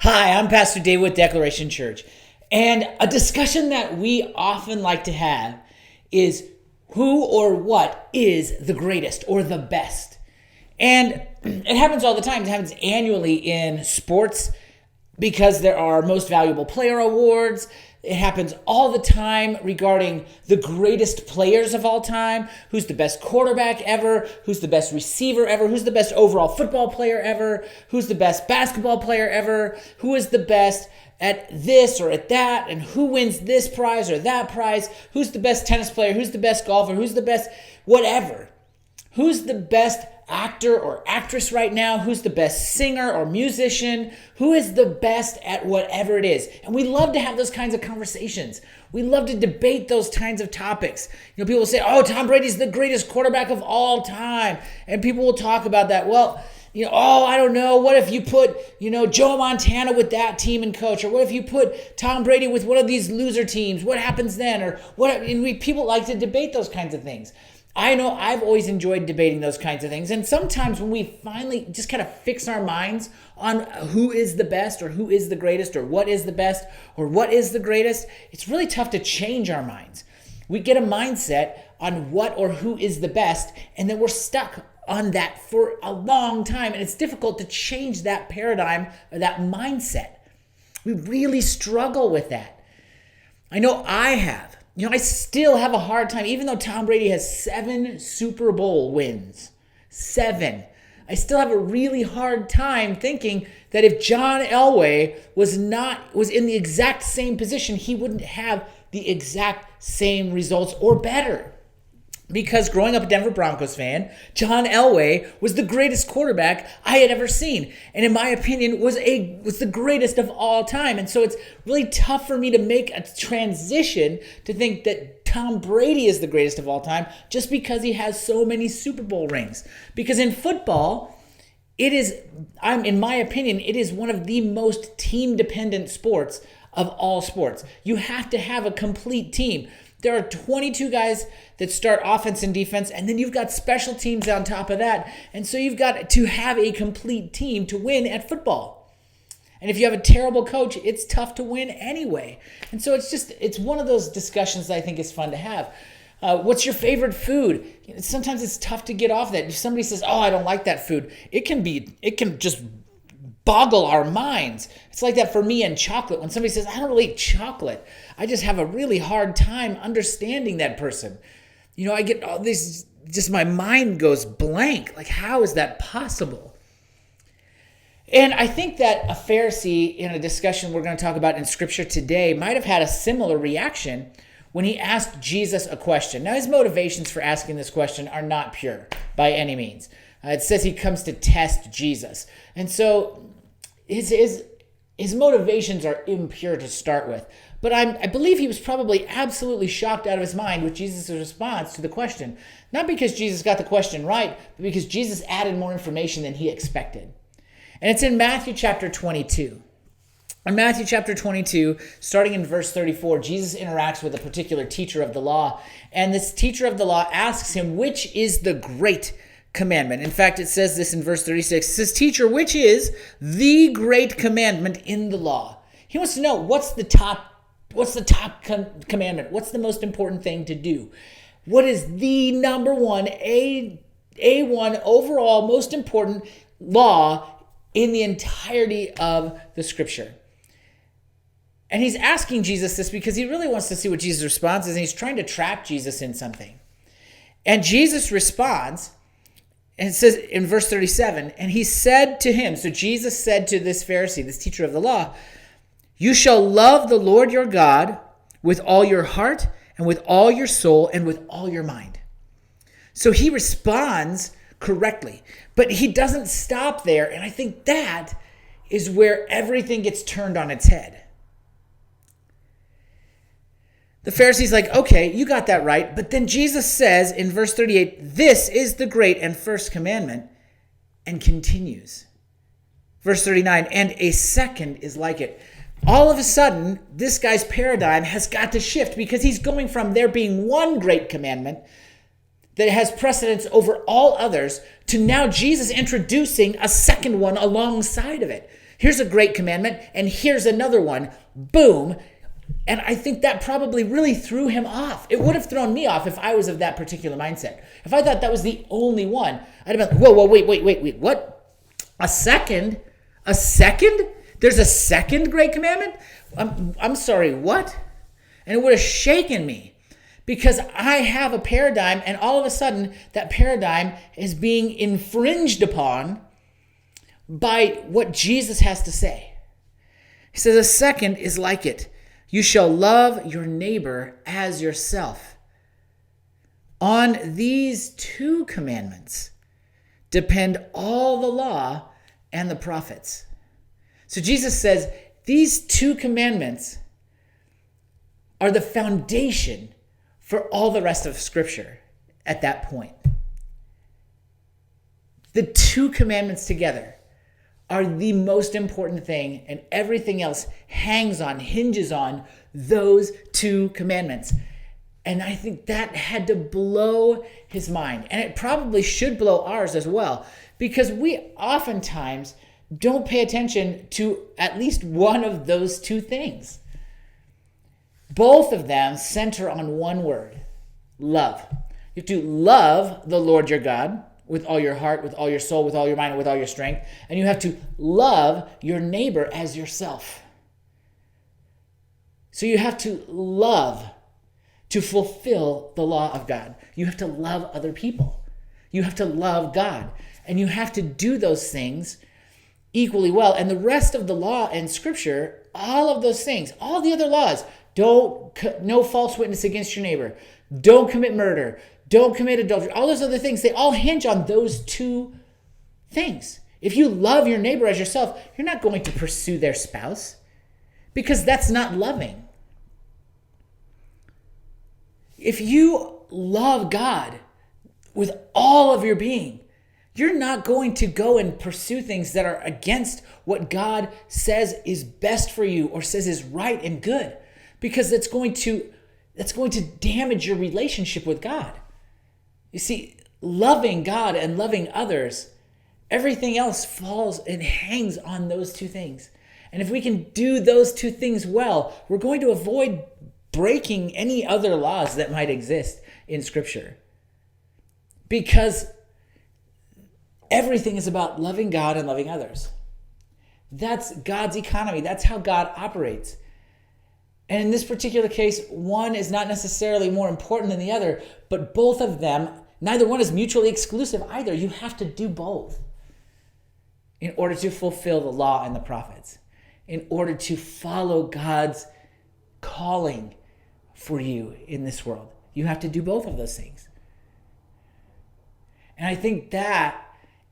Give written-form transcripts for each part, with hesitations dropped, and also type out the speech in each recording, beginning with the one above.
Hi, I'm Pastor Dave with Declaration Church. And a discussion that we often like to have is who or what is the greatest or the best. And it happens all the time. It happens annually in sports because there are most valuable player awards. It happens all the time regarding the greatest players of all time. Who's the best quarterback ever? Who's the best receiver ever? Who's the best overall football player ever? Who's the best basketball player ever? Who is the best at this or at that? And who wins this prize or that prize? Who's the best tennis player? Who's the best golfer? Who's the best whatever? Who's the best actor or actress right now? Who's the best singer or musician? Who is the best at whatever it is? And we love to have those kinds of conversations. We love to debate those kinds of topics. People say, oh, Tom Brady's the greatest quarterback of all time. And people will talk about that. Well, I don't know. What if you put, Joe Montana with that team and coach? Or what if you put Tom Brady with one of these loser teams? What happens then? Or what? And people like to debate those kinds of things. I know I've always enjoyed debating those kinds of things. And sometimes when we finally just kind of fix our minds on who is the best or who is the greatest or what is the best or what is the greatest, it's really tough to change our minds. We get a mindset on what or who is the best, and then we're stuck on that for a long time. And it's difficult to change that paradigm or that mindset. We really struggle with that. I know I have. I still have a hard time, even though Tom Brady has 7 Super Bowl wins. 7. I still have a really hard time thinking that if John Elway was in the exact same position, he wouldn't have the exact same results or better. Because growing up a Denver Broncos fan, John Elway was the greatest quarterback I had ever seen. And in my opinion, was the greatest of all time. And so it's really tough for me to make a transition to think that Tom Brady is the greatest of all time just because he has so many Super Bowl rings. Because in football, in my opinion, it is one of the most team-dependent sports of all sports. You have to have a complete team. There are 22 guys that start offense and defense, and then you've got special teams on top of that. And so you've got to have a complete team to win at football. And if you have a terrible coach, it's tough to win anyway. And so it's one of those discussions that I think is fun to have. What's your favorite food? Sometimes it's tough to get off that. If somebody says, oh, I don't like that food, it can just boggle our minds. It's like that for me and chocolate. When somebody says, I don't really eat chocolate, I just have a really hard time understanding that person. I get all this, just my mind goes blank. Like, how is that possible? And I think that a Pharisee in a discussion we're going to talk about in Scripture today might have had a similar reaction when he asked Jesus a question. Now, his motivations for asking this question are not pure by any means. It says he comes to test Jesus. And so his motivations are impure to start with. But I believe he was probably absolutely shocked out of his mind with Jesus' response to the question. Not because Jesus got the question right, but because Jesus added more information than he expected. And it's in Matthew chapter 22. In Matthew chapter 22, starting in verse 34, Jesus interacts with a particular teacher of the law. And this teacher of the law asks him, which is the great commandment? In fact, it says this in verse 36. It says, teacher, which is the great commandment in the law? He wants to know what's the top commandment? What's the most important thing to do? What is the number one, A1 overall most important law in the entirety of the Scripture? And he's asking Jesus this because he really wants to see what Jesus' response is, and he's trying to trap Jesus in something. And Jesus responds, and it says in verse 37, and he said to him, so Jesus said to this Pharisee, this teacher of the law, you shall love the Lord your God with all your heart and with all your soul and with all your mind. So he responds correctly, but he doesn't stop there. And I think that is where everything gets turned on its head. The Pharisee's like, okay, you got that right. But then Jesus says in verse 38, this is the great and first commandment, and continues. Verse 39, and a second is like it. All of a sudden, this guy's paradigm has got to shift because he's going from there being one great commandment that has precedence over all others to now Jesus introducing a second one alongside of it. Here's a great commandment, and here's another one. Boom. And I think that probably really threw him off. It would have thrown me off if I was of that particular mindset. If I thought that was the only one, I'd have been, whoa, wait, what? A second? A second? There's a second great commandment? I'm sorry, what? And it would have shaken me because I have a paradigm, and all of a sudden that paradigm is being infringed upon by what Jesus has to say. He says, a second is like it. You shall love your neighbor as yourself. On these two commandments depend all the law and the prophets. So Jesus says these two commandments are the foundation for all the rest of Scripture at that point. The two commandments together are the most important thing, and everything else hinges on those two commandments. And I think that had to blow his mind. And it probably should blow ours as well, because we oftentimes don't pay attention to at least one of those two things. Both of them center on one word: love. You have to love the Lord your God with all your heart, with all your soul, with all your mind, and with all your strength. And you have to love your neighbor as yourself. So you have to love to fulfill the law of God. You have to love other people. You have to love God. And you have to do those things equally well. And the rest of the law and Scripture, all of those things, all the other laws, no false witness against your neighbor, don't commit murder, don't commit adultery, all those other things, they all hinge on those two things. If you love your neighbor as yourself, you're not going to pursue their spouse, because that's not loving. If you love God with all of your being, you're not going to go and pursue things that are against what God says is best for you or says is right and good, because that's going to damage your relationship with God. You see, loving God and loving others, everything else falls and hangs on those two things. And if we can do those two things well, we're going to avoid breaking any other laws that might exist in Scripture. Because everything is about loving God and loving others. That's God's economy. That's how God operates. And in this particular case, one is not necessarily more important than the other, but both of them, neither one is mutually exclusive either. You have to do both in order to fulfill the law and the prophets, in order to follow God's calling for you in this world. You have to do both of those things. And I think that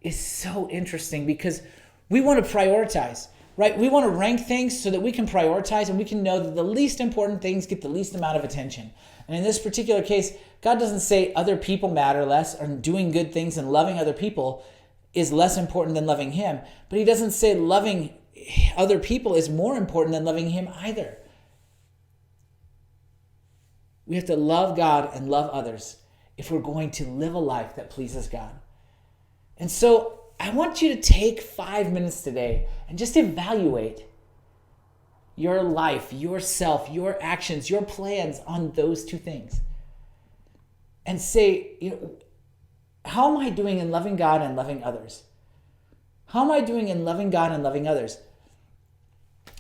is so interesting, because we want to prioritize. Right? We want to rank things so that we can prioritize and we can know that the least important things get the least amount of attention. And in this particular case, God doesn't say other people matter less, or doing good things and loving other people is less important than loving Him. But He doesn't say loving other people is more important than loving Him either. We have to love God and love others if we're going to live a life that pleases God. And so I want you to take 5 minutes today and just evaluate your life, yourself, your actions, your plans on those two things. And say, how am I doing in loving God and loving others? How am I doing in loving God and loving others?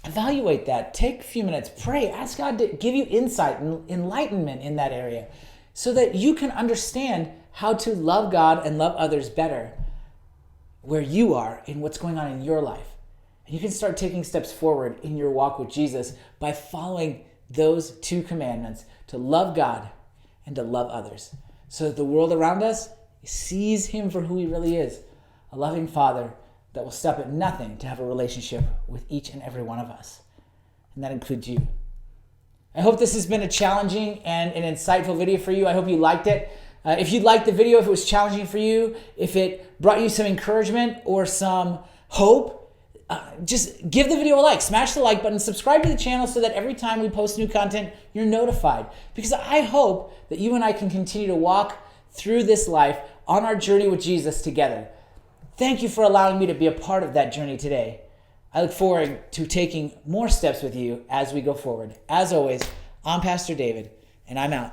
Evaluate that. Take a few minutes. Pray. Ask God to give you insight and enlightenment in that area so that you can understand how to love God and love others better where you are in what's going on in your life. And you can start taking steps forward in your walk with Jesus by following those two commandments: to love God and to love others, so that the world around us sees Him for who He really is, a loving Father that will stop at nothing to have a relationship with each and every one of us. And that includes you. I hope this has been a challenging and an insightful video for you. I hope you liked it. If you liked the video, if it was challenging for you, if it brought you some encouragement or some hope, just give the video a like, smash the like button, subscribe to the channel so that every time we post new content, you're notified. Because I hope that you and I can continue to walk through this life on our journey with Jesus together. Thank you for allowing me to be a part of that journey today. I look forward to taking more steps with you as we go forward. As always, I'm Pastor David, and I'm out.